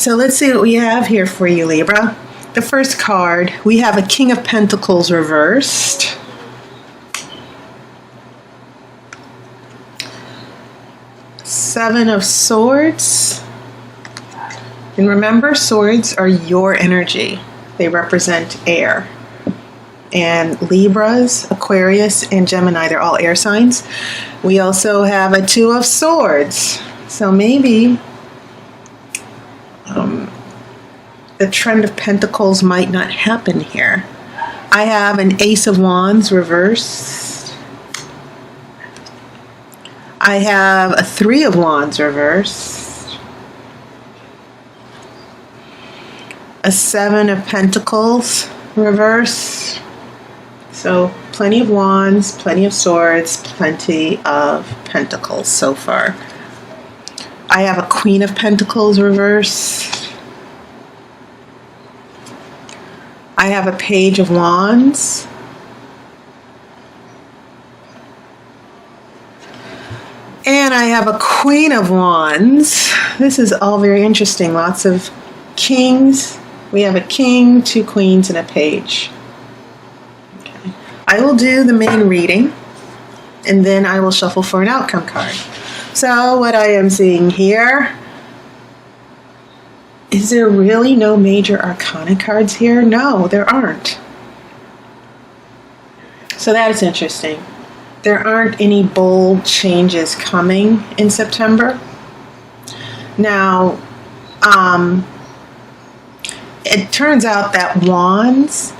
So let's see what we have here for you, Libra. The first card, we have a King of Pentacles reversed. Seven of Swords. And remember, swords are your energy. They represent air. And Libras, Aquarius, and Gemini, they're all air signs. We also have a Two of Swords. So maybe the trend of Pentacles might not happen here. I have an Ace of Wands reversed. I have a Three of Wands reversed. A Seven of Pentacles reversed. So plenty of Wands, plenty of Swords, plenty of Pentacles so far. I have a Queen of Pentacles reversed. I have a Page of Wands. And I have a Queen of Wands. This is all very interesting. Lots of kings. We have a king, two queens, and a page. Okay. I will do the main reading, and then I will shuffle for an outcome card. So what I am seeing here, is there really no major arcana cards here? No, there aren't. So that is interesting. There aren't any bold changes coming in September. Now, it turns out that Wands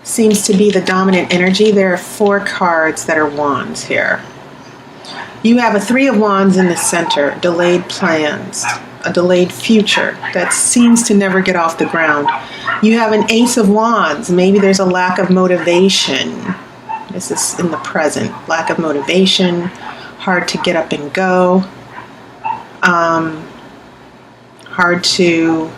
seems to be the dominant energy. There are four cards that are Wands here. You have a Three of Wands in the center, delayed plans, a delayed future that seems to never get off the ground. You have an Ace of Wands. Maybe there's a lack of motivation. This is in the present. Lack of motivation, hard to get up and go, hard to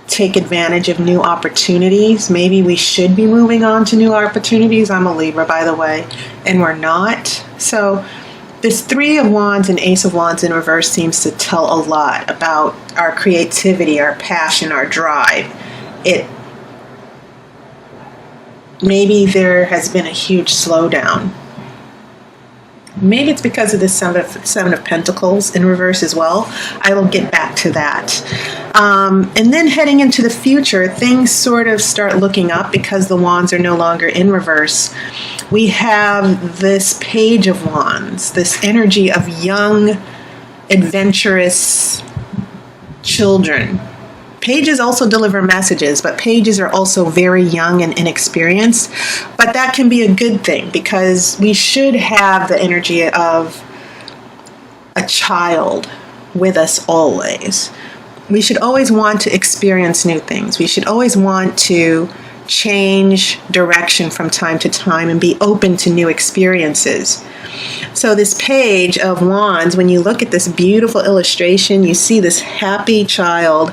take advantage of new opportunities. Maybe we should be moving on to new opportunities. I'm a Libra, by the way, and we're not. So this Three of Wands and Ace of Wands in reverse seems to tell a lot about our creativity, our passion, our drive. Maybe there has been a huge slowdown. Maybe it's because of the Seven of Pentacles in reverse as well. I will get back to that. And then heading into the future, things sort of start looking up because the Wands are no longer in reverse. We have this Page of Wands, this energy of young, adventurous children. Pages also deliver messages, but pages are also very young and inexperienced. But that can be a good thing because we should have the energy of a child with us always. We should always want to experience new things. We should always want to change direction from time to time and be open to new experiences. So this Page of Wands, when you look at this beautiful illustration, you see this happy child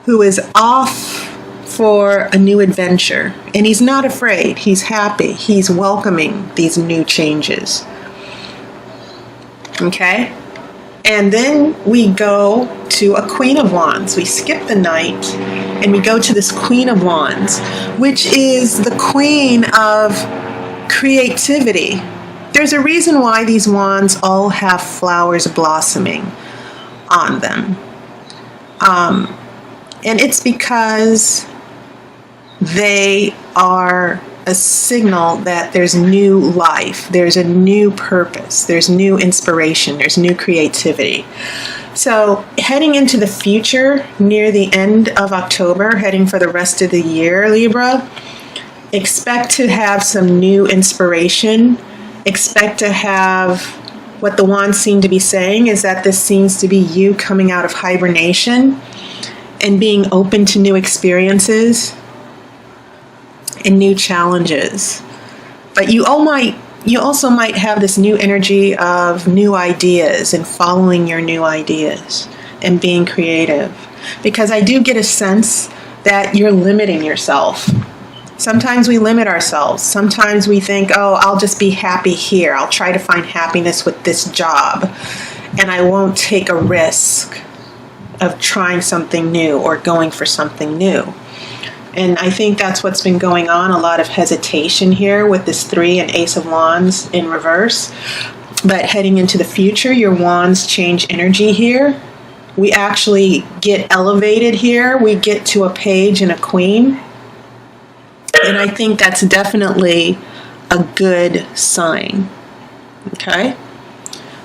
who is off for a new adventure. And he's not afraid. He's happy. He's welcoming these new changes. Okay? And then we go to a Queen of Wands. We skip the Knight and we go to this Queen of Wands, which is the queen of creativity. There's a reason why these wands all have flowers blossoming on them. And it's because they are a signal that there's new life, there's a new purpose, there's new inspiration, there's new creativity. So heading into the future, near the end of October, heading for the rest of the year, Libra, expect to have some new inspiration. Expect to have, what the wands seem to be saying is that this seems to be you coming out of hibernation and being open to new experiences and new challenges. But you also might have this new energy of new ideas and following your new ideas and being creative. Because I do get a sense that you're limiting yourself. Sometimes we limit ourselves. Sometimes we think, oh, I'll just be happy here. I'll try to find happiness with this job and I won't take a risk of trying something new or going for something new. And I think that's what's been going on, a lot of hesitation here with this 3 and Ace of Wands in reverse. But heading into the future, your wands change energy here. We actually get elevated here. We get to a page and a queen. And I think that's definitely a good sign. Okay?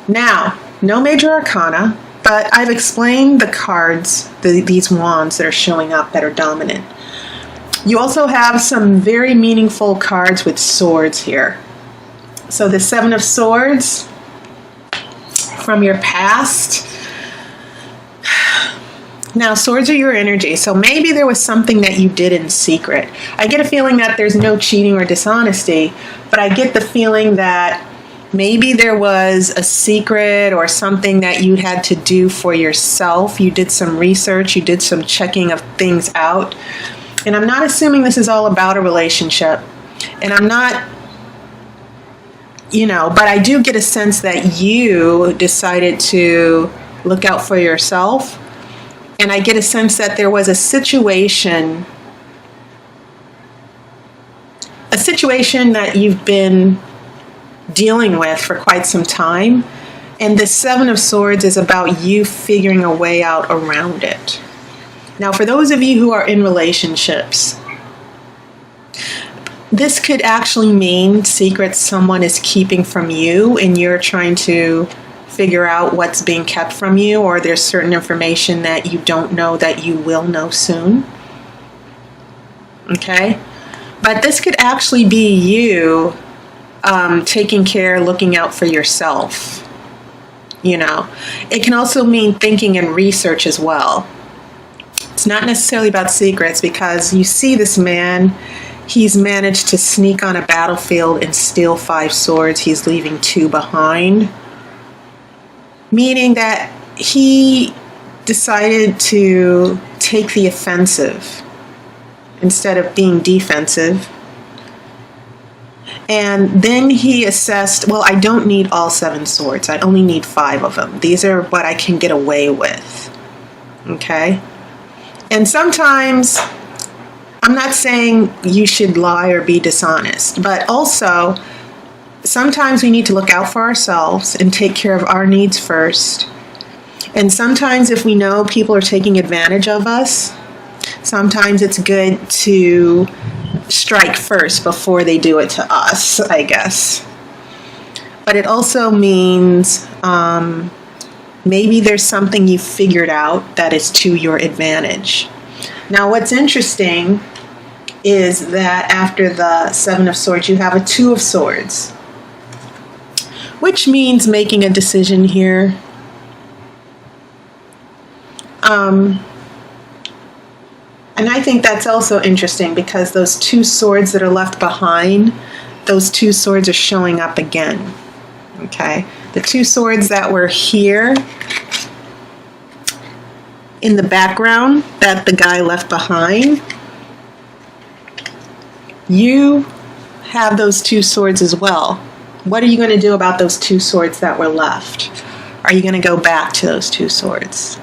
Now, no major arcana, but I've explained the cards, these wands that are showing up that are dominant. You also have some very meaningful cards with swords here. So the 7 of Swords from your past. Now, swords are your energy, so maybe there was something that you did in secret. I get a feeling that there's no cheating or dishonesty, but I get the feeling that maybe there was a secret or something that you had to do for yourself. You did some research, you did some checking of things out. And I'm not assuming this is all about a relationship. And I'm not, but I do get a sense that you decided to look out for yourself. And I get a sense that there was a situation that you've been dealing with for quite some time. And the 7 of Swords is about you figuring a way out around it. Now, for those of you who are in relationships, this could actually mean secrets someone is keeping from you and you're trying to figure out what's being kept from you, or there's certain information that you don't know that you will know soon. Okay? But this could actually be you taking care, looking out for yourself. It can also mean thinking and research as well. It's not necessarily about secrets, because you see this man, he's managed to sneak on a battlefield and steal 5 swords. He's leaving 2 behind. Meaning that he decided to take the offensive instead of being defensive. And then he assessed, well, I don't need all 7 swords. I only need 5 of them. These are what I can get away with. Okay? And sometimes, I'm not saying you should lie or be dishonest, but also, sometimes we need to look out for ourselves and take care of our needs first. And sometimes if we know people are taking advantage of us, sometimes it's good to strike first before they do it to us, I guess. But it also means maybe there's something you figured out that is to your advantage. Now, what's interesting is that after the 7 of Swords, you have a 2 of Swords, which means making a decision here. And I think that's also interesting, because those 2 swords that are left behind, those 2 swords are showing up again. Okay? The 2 swords that were here in the background that the guy left behind, you have those 2 swords as well. What are you going to do about those 2 swords that were left? Are you going to go back to those 2 swords?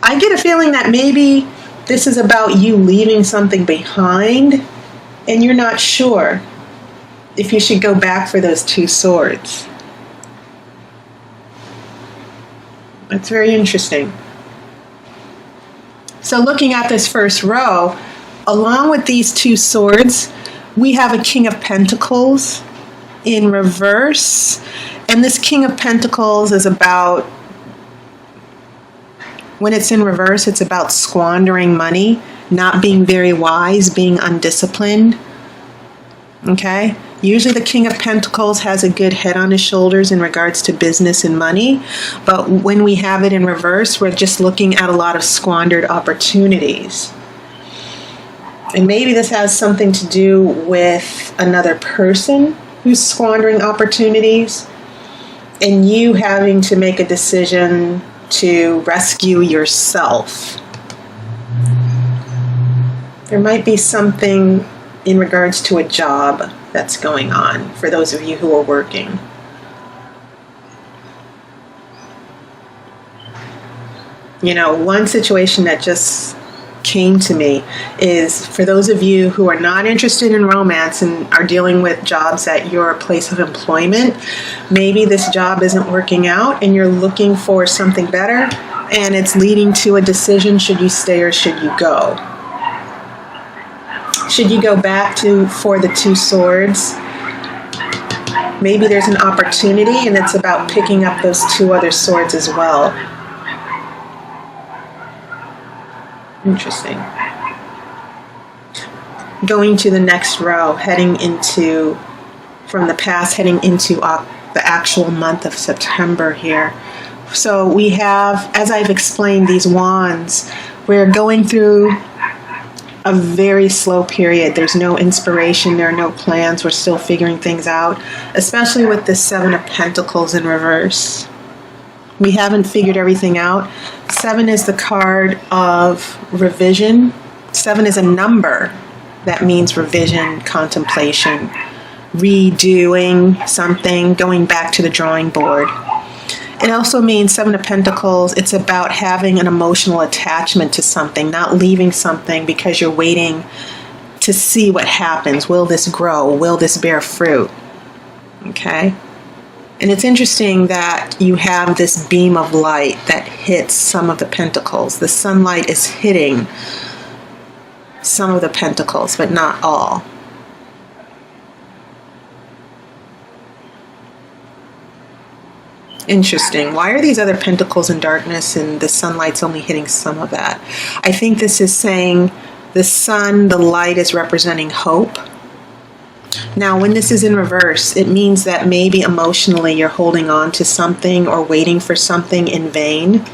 I get a feeling that maybe this is about you leaving something behind and you're not sure if you should go back for those 2 swords. That's very interesting. So looking at this first row, along with these 2 swords, we have a King of Pentacles in reverse. And this King of Pentacles is about, when it's in reverse, it's about squandering money, not being very wise, being undisciplined. Okay? Usually the King of Pentacles has a good head on his shoulders in regards to business and money. But when we have it in reverse, we're just looking at a lot of squandered opportunities. And maybe this has something to do with another person who's squandering opportunities, and you having to make a decision to rescue yourself. There might be something in regards to a job that's going on for those of you who are working. One situation that just came to me is for those of you who are not interested in romance and are dealing with jobs at your place of employment. Maybe this job isn't working out and you're looking for something better, and it's leading to a decision: should you stay or should you go? Should you go back for the Two Swords? Maybe there's an opportunity and it's about picking up those two other swords as well. Interesting. Going to the next row, from the past, heading into the actual month of September here. So we have, as I've explained, these wands. We're going through a very slow period. There's no inspiration. There are no plans. We're still figuring things out, especially with the Seven of Pentacles in reverse. We haven't figured everything out. 7 is the card of revision. 7 is a number that means revision, contemplation, redoing something, going back to the drawing board. It also means 7 of Pentacles, it's about having an emotional attachment to something, not leaving something because you're waiting to see what happens. Will this grow? Will this bear fruit? Okay? And it's interesting that you have this beam of light that hits some of the pentacles. The sunlight is hitting some of the pentacles, but not all. Interesting. Why are these other pentacles in darkness and the sunlight's only hitting some of that? I think this is saying the sun, the light, is representing hope. Now, when this is in reverse, it means that maybe emotionally you're holding on to something or waiting for something in vain.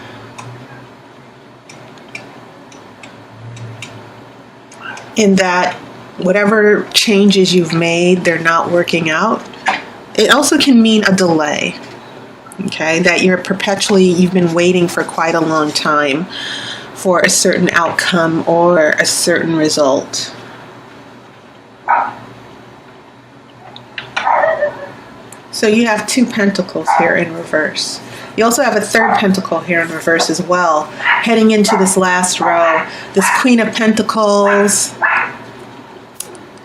In that whatever changes you've made, they're not working out. It also can mean a delay. Okay, that you've been waiting for quite a long time for a certain outcome or a certain result. So you have 2 pentacles here in reverse. You also have a 3rd pentacle here in reverse as well, heading into this last row. This Queen of Pentacles.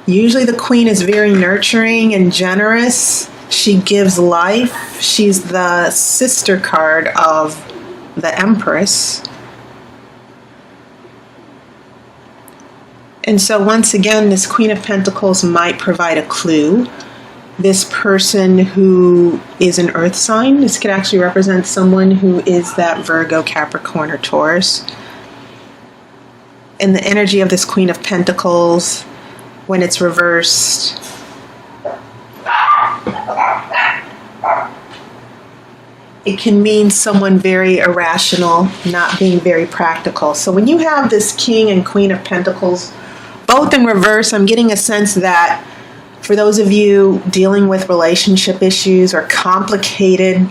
Usually the Queen is very nurturing and generous. She gives life. She's the sister card of the Empress. And so once again, this Queen of Pentacles might provide a clue. This person who is an earth sign, this could actually represent someone who is that Virgo, Capricorn, or Taurus. And the energy of this Queen of Pentacles, when it's reversed, it can mean someone very irrational, not being very practical. So when you have this King and Queen of Pentacles, both in reverse, I'm getting a sense that for those of you dealing with relationship issues or complicated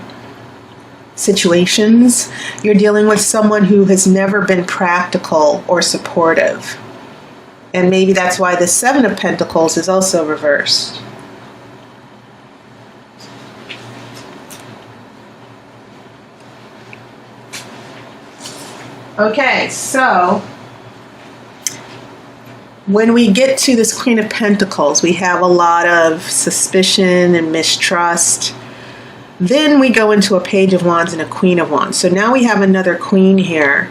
situations, you're dealing with someone who has never been practical or supportive. And maybe that's why the 7 of Pentacles is also reversed. Okay, so when we get to this Queen of Pentacles, we have a lot of suspicion and mistrust. Then we go into a Page of Wands and a Queen of Wands. So now we have another Queen here.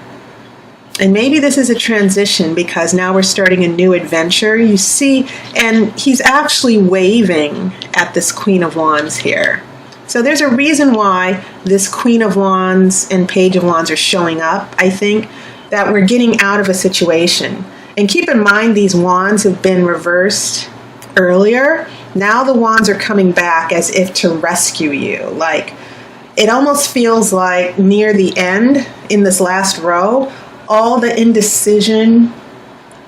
And maybe this is a transition because now we're starting a new adventure. You see, and he's actually waving at this Queen of Wands here. So there's a reason why this Queen of Wands and Page of Wands are showing up. I think that we're getting out of a situation. And keep in mind, these wands have been reversed earlier. Now the wands are coming back as if to rescue you. Like, it almost feels like near the end, in this last row, all the indecision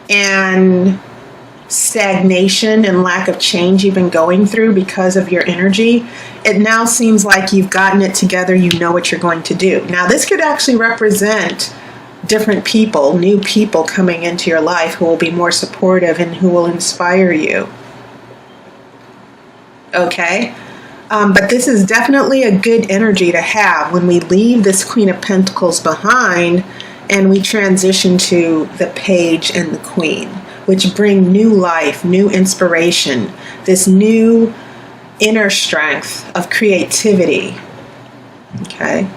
and stagnation and lack of change you've been going through because of your energy, it now seems like you've gotten it together. You know what you're going to do. Now, this could actually represent different people, new people coming into your life who will be more supportive and who will inspire you. Okay? But this is definitely a good energy to have when we leave this Queen of Pentacles behind and we transition to the Page and the Queen, which bring new life, new inspiration, this new inner strength of creativity, okay,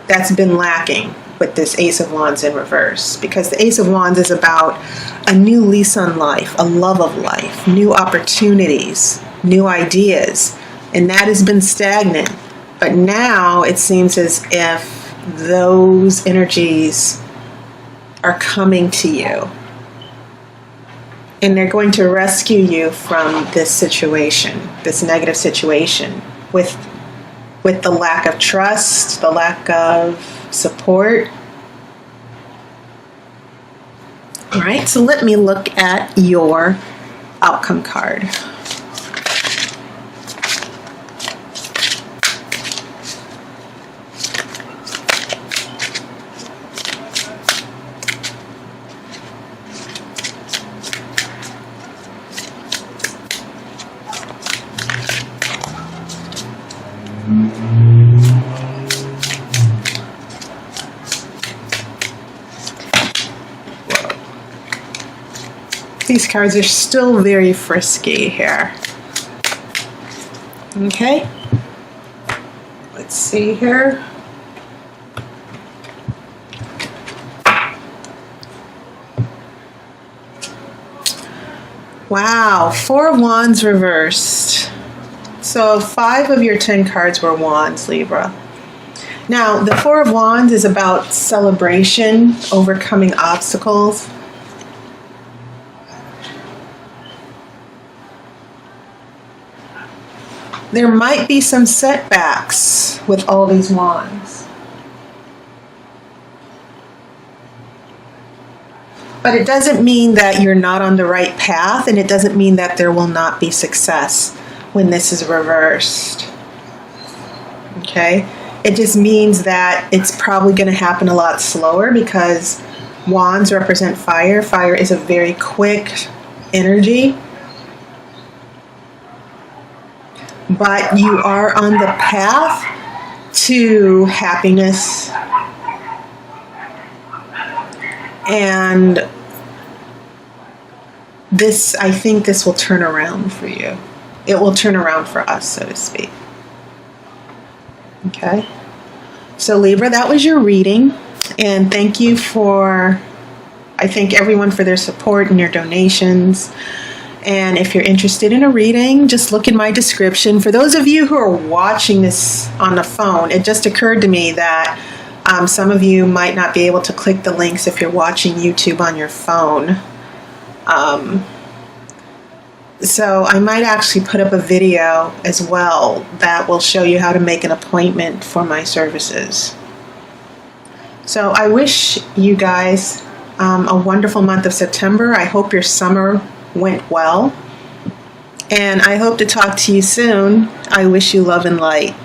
that's been lacking with this Ace of Wands in reverse, because the Ace of Wands is about a new lease on life, a love of life, new opportunities, new ideas, and that has been stagnant. But now it seems as if those energies are coming to you, and they're going to rescue you from this situation, this negative situation, with the lack of trust, the lack of support. All right, so let me look at your outcome card. These cards are still very frisky here. Okay, let's see here. Wow, 4 of Wands reversed. So 5 of your 10 cards were Wands, Libra. Now, the 4 of Wands is about celebration, overcoming obstacles. There might be some setbacks with all these wands. But it doesn't mean that you're not on the right path, and it doesn't mean that there will not be success when this is reversed. Okay? It just means that it's probably going to happen a lot slower, because wands represent fire. Fire is a very quick energy. But you are on the path to happiness, and this, I think this will turn around for you. It will turn around for us, so to speak. Okay? So Libra, that was your reading, and thank you for, I thank everyone for their support and your donations. And if you're interested in a reading, just look in my description. For those of you who are watching this on the phone, it just occurred to me that some of you might not be able to click the links if you're watching YouTube on your phone. So I might actually put up a video as well that will show you how to make an appointment for my services. So I wish you guys a wonderful month of September. I hope your summer went well, and I hope to talk to you soon. I wish you love and light.